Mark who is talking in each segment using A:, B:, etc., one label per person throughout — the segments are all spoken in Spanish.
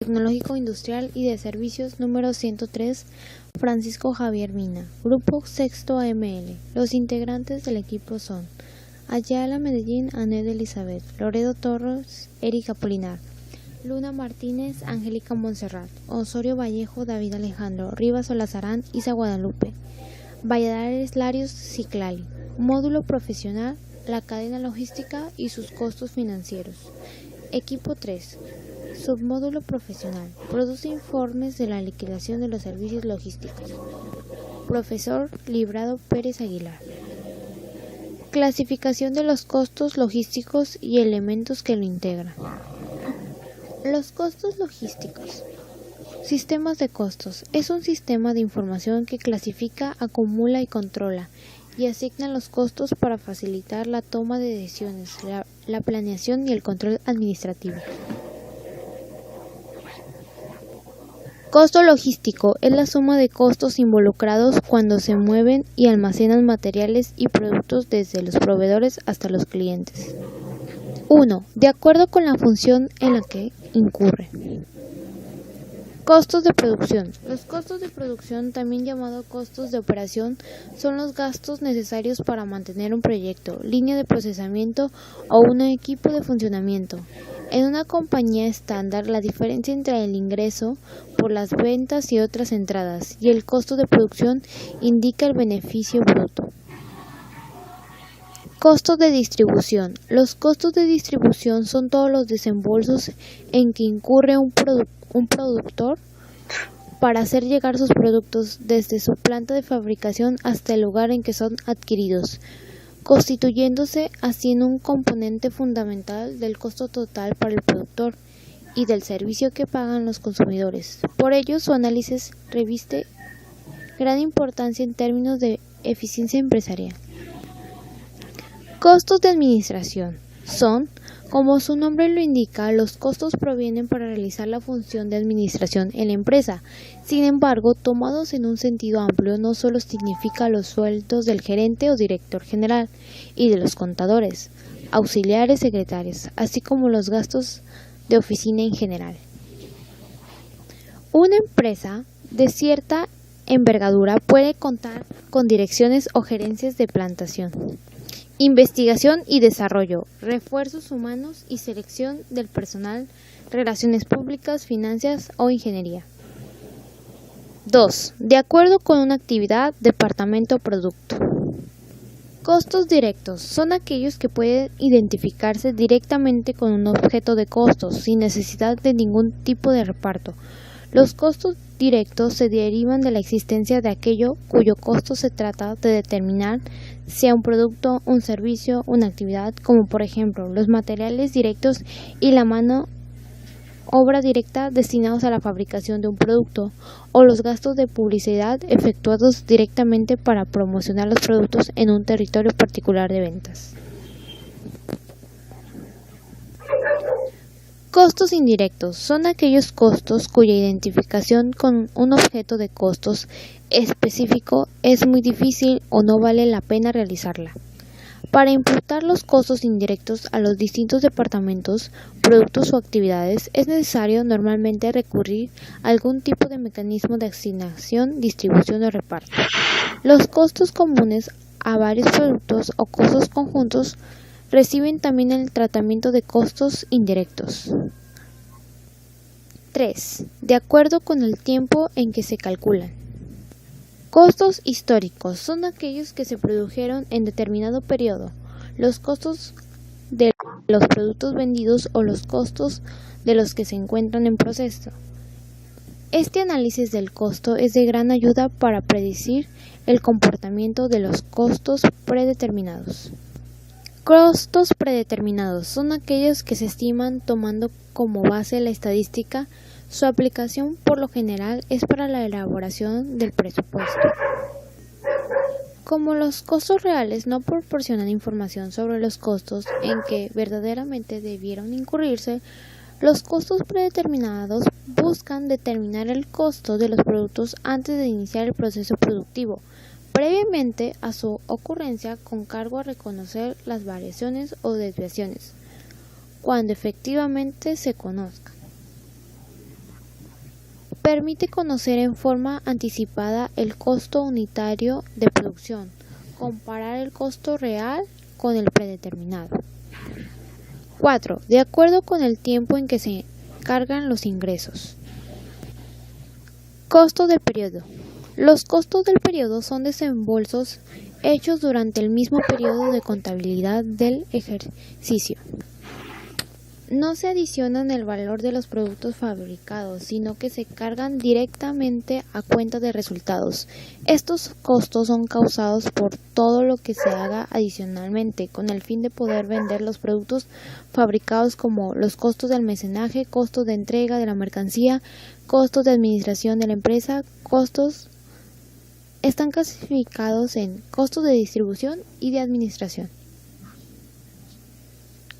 A: Tecnológico Industrial y de Servicios número 103, Francisco Javier Mina. Grupo Sexto AML. Los integrantes del equipo son Ayala Medellín, Anet Elizabeth, Loredo Torres, Erika Polinar, Luna Martínez, Angélica Montserrat, Osorio Vallejo, David Alejandro, Rivas Olazarán, Isa Guadalupe, Valladares Larios, Ciclali. Módulo profesional, la cadena logística y sus costos financieros. Equipo 3. Submódulo profesional. Produce informes de la liquidación de los servicios logísticos. Profesor Librado Pérez Aguilar. Clasificación de los costos logísticos y elementos que lo integran. Los costos logísticos. Sistemas de costos. Es un sistema de información que clasifica, acumula y controla y asigna los costos para facilitar la toma de decisiones, la planeación y el control administrativo. Costo logístico es la suma de costos involucrados cuando se mueven y almacenan materiales y productos desde los proveedores hasta los clientes. 1. De acuerdo con la función en la que incurre. Costos de producción. Los costos de producción, también llamados costos de operación, son los gastos necesarios para mantener un proyecto, línea de procesamiento o un equipo de funcionamiento. En una compañía estándar, la diferencia entre el ingreso por las ventas y otras entradas y el costo de producción indica el beneficio bruto. Costos de distribución. Los costos de distribución son todos los desembolsos en que incurre un productor para hacer llegar sus productos desde su planta de fabricación hasta el lugar en que son adquiridos, constituyéndose así en un componente fundamental del costo total para el productor y del servicio que pagan los consumidores. Por ello, su análisis reviste gran importancia en términos de eficiencia empresarial. Costos de administración. Son, como su nombre lo indica, los costos provienen para realizar la función de administración en la empresa. Sin embargo, tomados en un sentido amplio, no solo significa los sueldos del gerente o director general y de los contadores, auxiliares, secretarios, así como los gastos de oficina en general. Una empresa de cierta envergadura puede contar con direcciones o gerencias de plantación, investigación y desarrollo, refuerzos humanos y selección del personal, relaciones públicas, finanzas o ingeniería. 2. De acuerdo con una actividad, departamento o producto. Costos directos son aquellos que pueden identificarse directamente con un objeto de costos sin necesidad de ningún tipo de reparto. Los costos directos se derivan de la existencia de aquello cuyo costo se trata de determinar, sea un producto, un servicio, una actividad, como por ejemplo los materiales directos y la mano obra directa destinados a la fabricación de un producto, o los gastos de publicidad efectuados directamente para promocionar los productos en un territorio particular de ventas. Costos indirectos son aquellos costos cuya identificación con un objeto de costos específico es muy difícil o no vale la pena realizarla. Para imputar los costos indirectos a los distintos departamentos, productos o actividades, es necesario normalmente recurrir a algún tipo de mecanismo de asignación, distribución o reparto. Los costos comunes a varios productos o costos conjuntos reciben también el tratamiento de costos indirectos. 3. De acuerdo con el tiempo en que se calculan. Costos históricos son aquellos que se produjeron en determinado periodo. Los costos de los productos vendidos o los costos de los que se encuentran en proceso. Este análisis del costo es de gran ayuda para predecir el comportamiento de los costos predeterminados. Costos predeterminados son aquellos que se estiman tomando como base la estadística. Su aplicación por lo general es para la elaboración del presupuesto. Como los costos reales no proporcionan información sobre los costos en que verdaderamente debieron incurrirse, los costos predeterminados buscan determinar el costo de los productos antes de iniciar el proceso productivo, previamente a su ocurrencia, con cargo a reconocer las variaciones o desviaciones, cuando efectivamente se conozcan. Permite conocer en forma anticipada el costo unitario de producción, comparar el costo real con el predeterminado. 4. De acuerdo con el tiempo en que se cargan los ingresos. Costo del periodo. Los costos del periodo son desembolsos hechos durante el mismo periodo de contabilidad del ejercicio. No se adicionan el valor de los productos fabricados, sino que se cargan directamente a cuenta de resultados. Estos costos son causados por todo lo que se haga adicionalmente, con el fin de poder vender los productos fabricados, como los costos de almacenaje, costos de entrega de la mercancía, costos de administración de la empresa. Costos están clasificados en costos de distribución y de administración.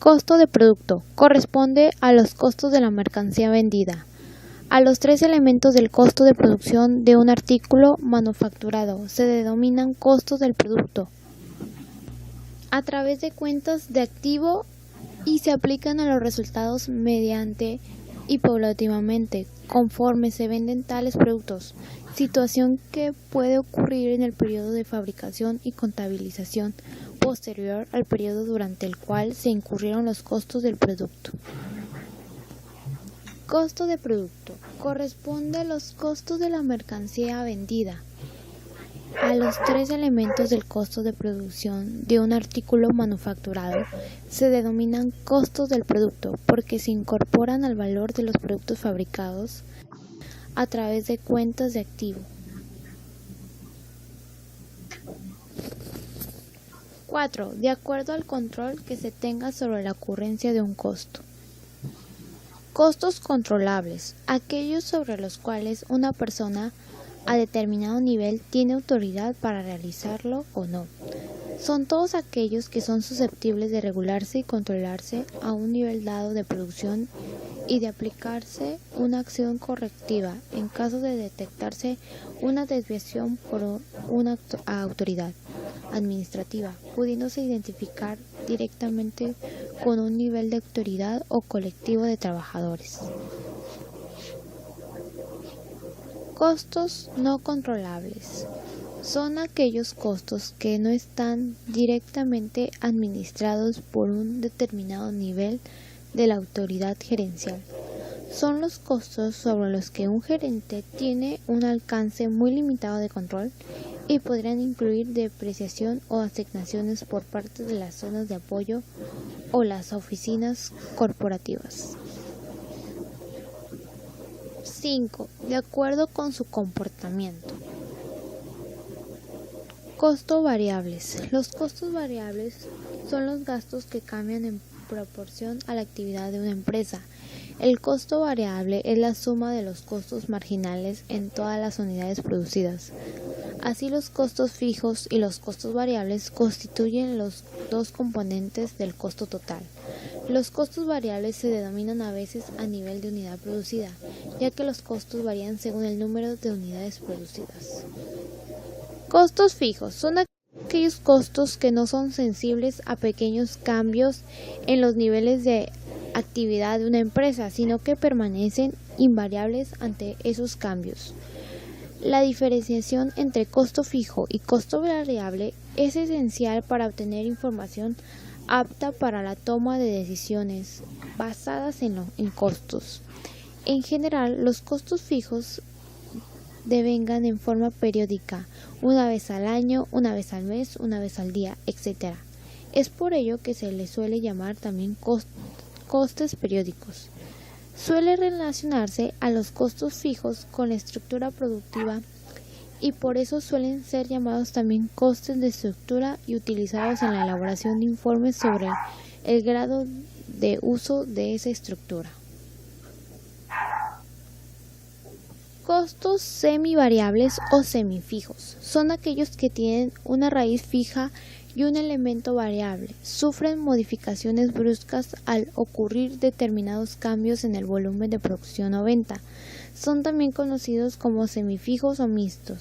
A: Costo de producto. Corresponde a los costos de la mercancía vendida. A los tres elementos del costo de producción de un artículo manufacturado se denominan costos del producto a través de cuentas de activo y se aplican a los resultados mediante y paulatinamente conforme se venden tales productos, situación que puede ocurrir en el periodo de fabricación y contabilización posterior al periodo durante el cual se incurrieron los costos del producto. Costo de producto. Corresponde a los costos de la mercancía vendida. A los tres elementos del costo de producción de un artículo manufacturado se denominan costos del producto porque se incorporan al valor de los productos fabricados a través de cuentas de activo. 4. De acuerdo al control que se tenga sobre la ocurrencia de un costo. Costos controlables. Aquellos sobre los cuales una persona a determinado nivel tiene autoridad para realizarlo o no. Son todos aquellos que son susceptibles de regularse y controlarse a un nivel dado de producción y de aplicarse una acción correctiva en caso de detectarse una desviación por una autoridad administrativa, pudiéndose identificar directamente con un nivel de autoridad o colectivo de trabajadores. Costos no controlables. Son aquellos costos que no están directamente administrados por un determinado nivel de la autoridad gerencial. Son los costos sobre los que un gerente tiene un alcance muy limitado de control y podrían incluir depreciación o asignaciones por parte de las zonas de apoyo o las oficinas corporativas. 5. De acuerdo con su comportamiento. Costo variables. Los costos variables son los gastos que cambian en proporción a la actividad de una empresa. El costo variable es la suma de los costos marginales en todas las unidades producidas. Así, los costos fijos y los costos variables constituyen los dos componentes del costo total. Los costos variables se denominan a veces a nivel de unidad producida, ya que los costos varían según el número de unidades producidas. Costos fijos son aquellos costos que no son sensibles a pequeños cambios en los niveles de actividad de una empresa, sino que permanecen invariables ante esos cambios. La diferenciación entre costo fijo y costo variable es esencial para obtener información apta para la toma de decisiones basadas en costos. En general, los costos fijos devengan en forma periódica, una vez al año, una vez al mes, una vez al día, etc. Es por ello que se les suele llamar también costes periódicos. Suele relacionarse a los costos fijos con la estructura productiva y por eso suelen ser llamados también costes de estructura y utilizados en la elaboración de informes sobre el grado de uso de esa estructura. Costos semivariables o semifijos son aquellos que tienen una raíz fija y un elemento variable. Sufren modificaciones bruscas al ocurrir determinados cambios en el volumen de producción o venta. Son también conocidos como semifijos o mixtos.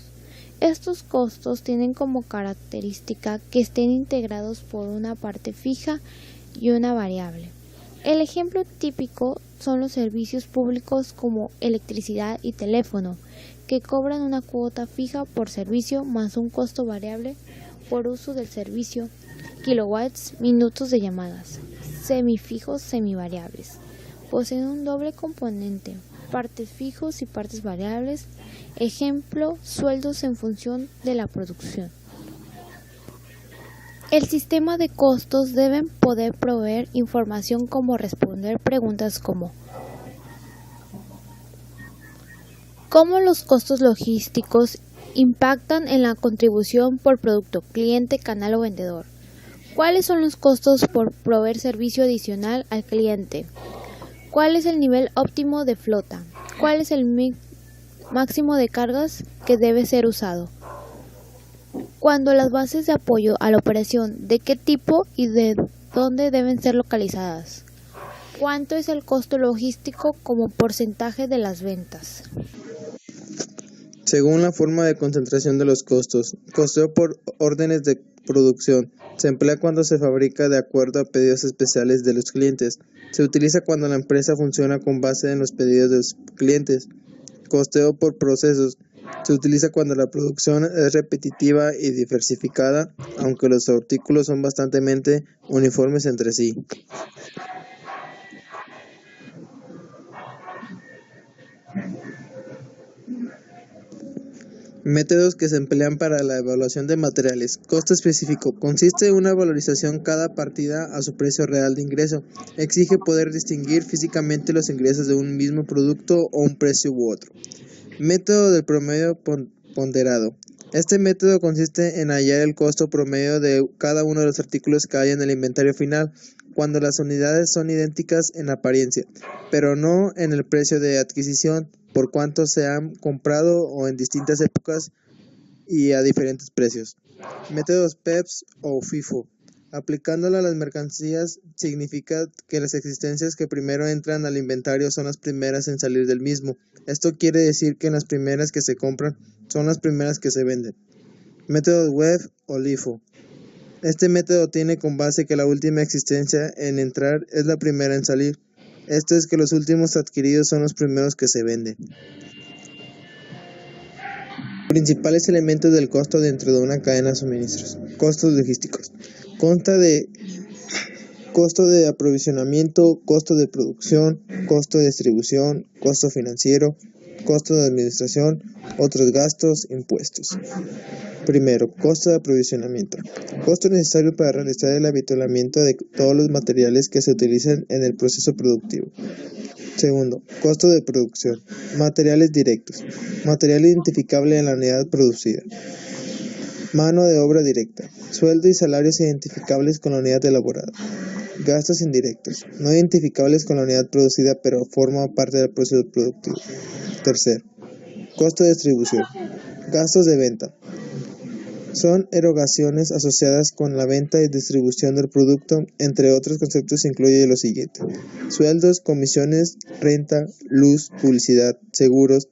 A: Estos costos tienen como característica que estén integrados por una parte fija y una variable. El ejemplo típico son los servicios públicos como electricidad y teléfono, que cobran una cuota fija por servicio más un costo variable por uso del servicio, kilowatts, minutos de llamadas, semifijos, semivariables. Poseen un doble componente, partes fijos y partes variables, ejemplo, sueldos en función de la producción. El sistema de costos debe poder proveer información como responder preguntas como ¿cómo los costos logísticos impactan en la contribución por producto, cliente, canal o vendedor? ¿Cuáles son los costos por proveer servicio adicional al cliente? ¿Cuál es el nivel óptimo de flota? ¿Cuál es el máximo de cargas que debe ser usado? Cuando las bases de apoyo a la operación, ¿de qué tipo y de dónde deben ser localizadas? ¿Cuánto es el costo logístico como porcentaje de las ventas?
B: Según la forma de concentración de los costos, costeo por órdenes de producción. Se emplea cuando se fabrica de acuerdo a pedidos especiales de los clientes. Se utiliza cuando la empresa funciona con base en los pedidos de los clientes. Costeo por procesos. Se utiliza cuando la producción es repetitiva y diversificada, aunque los artículos son bastante uniformes entre sí. Métodos que se emplean para la evaluación de materiales. Costo específico. Consiste en una valorización cada partida a su precio real de ingreso. Exige poder distinguir físicamente los ingresos de un mismo producto o un precio u otro. Método del promedio ponderado. Este método consiste en hallar el costo promedio de cada uno de los artículos que hay en el inventario final, cuando las unidades son idénticas en apariencia, pero no en el precio de adquisición, por cuanto se han comprado o en distintas épocas y a diferentes precios. Métodos PEPS o FIFO. Aplicándolo a las mercancías significa que las existencias que primero entran al inventario son las primeras en salir del mismo. Esto quiere decir que las primeras que se compran son las primeras que se venden. Método web o LIFO. Este método tiene con base que la última existencia en entrar es la primera en salir. Esto es que los últimos adquiridos son los primeros que se venden. Principales elementos del costo dentro de una cadena de suministros. Costos logísticos. Consta de costo de aprovisionamiento, costo de producción, costo de distribución, costo financiero, costo de administración, otros gastos, impuestos. Primero, costo de aprovisionamiento. Costo necesario para realizar el avituallamiento de todos los materiales que se utilizan en el proceso productivo. Segundo, costo de producción. Materiales directos. Material identificable en la unidad producida. Mano de obra directa. Sueldo y salarios identificables con la unidad elaborada. Gastos indirectos. No identificables con la unidad producida, pero forman parte del proceso productivo. Tercero, costo de distribución. Gastos de venta. Son erogaciones asociadas con la venta y distribución del producto. Entre otros conceptos incluye lo siguiente: sueldos, comisiones, renta, luz, publicidad, seguros,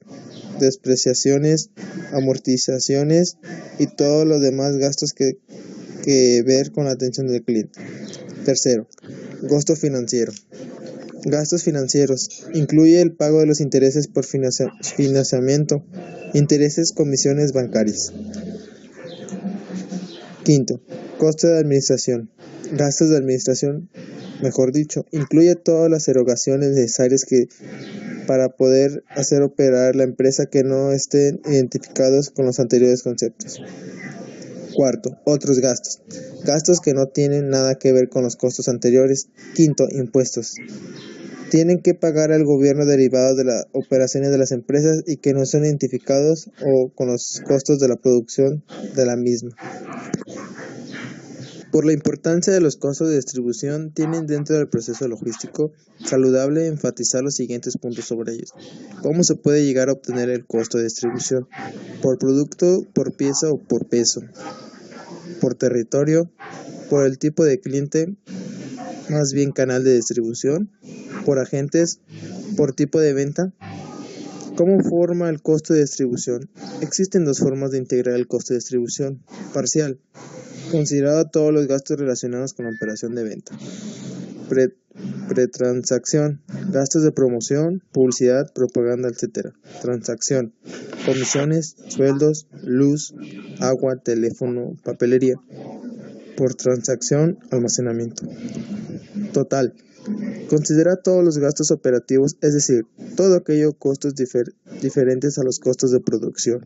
B: depreciaciones, amortizaciones y todos los demás gastos que ver con la atención del cliente. Tercero, costo financiero. Gastos financieros. Incluye el pago de los intereses por financiamiento, intereses, comisiones bancarias. Quinto, costo de administración. Gastos de administración, mejor dicho, incluye todas las erogaciones necesarias para poder hacer operar la empresa que no estén identificados con los anteriores conceptos. Cuarto, otros gastos. Gastos que no tienen nada que ver con los costos anteriores. Quinto, impuestos. Tienen que pagar al gobierno derivados de las operaciones de las empresas y que no son identificados o con los costos de la producción de la misma. Por la importancia de los costos de distribución, tienen dentro del proceso logístico saludable enfatizar los siguientes puntos sobre ellos. ¿Cómo se puede llegar a obtener el costo de distribución? Por producto, por pieza o por peso. Por territorio, por el tipo de cliente, más bien canal de distribución, por agentes, por tipo de venta. ¿Cómo forma el costo de distribución? Existen dos formas de integrar el costo de distribución. Parcial, considerado todos los gastos relacionados con la operación de venta. Pretransacción, gastos de promoción, publicidad, propaganda, etc. Transacción, comisiones, sueldos, luz, agua, teléfono, papelería. Por transacción, almacenamiento. Total, considera todos los gastos operativos, es decir, todo aquello costos diferentes a los costos de producción.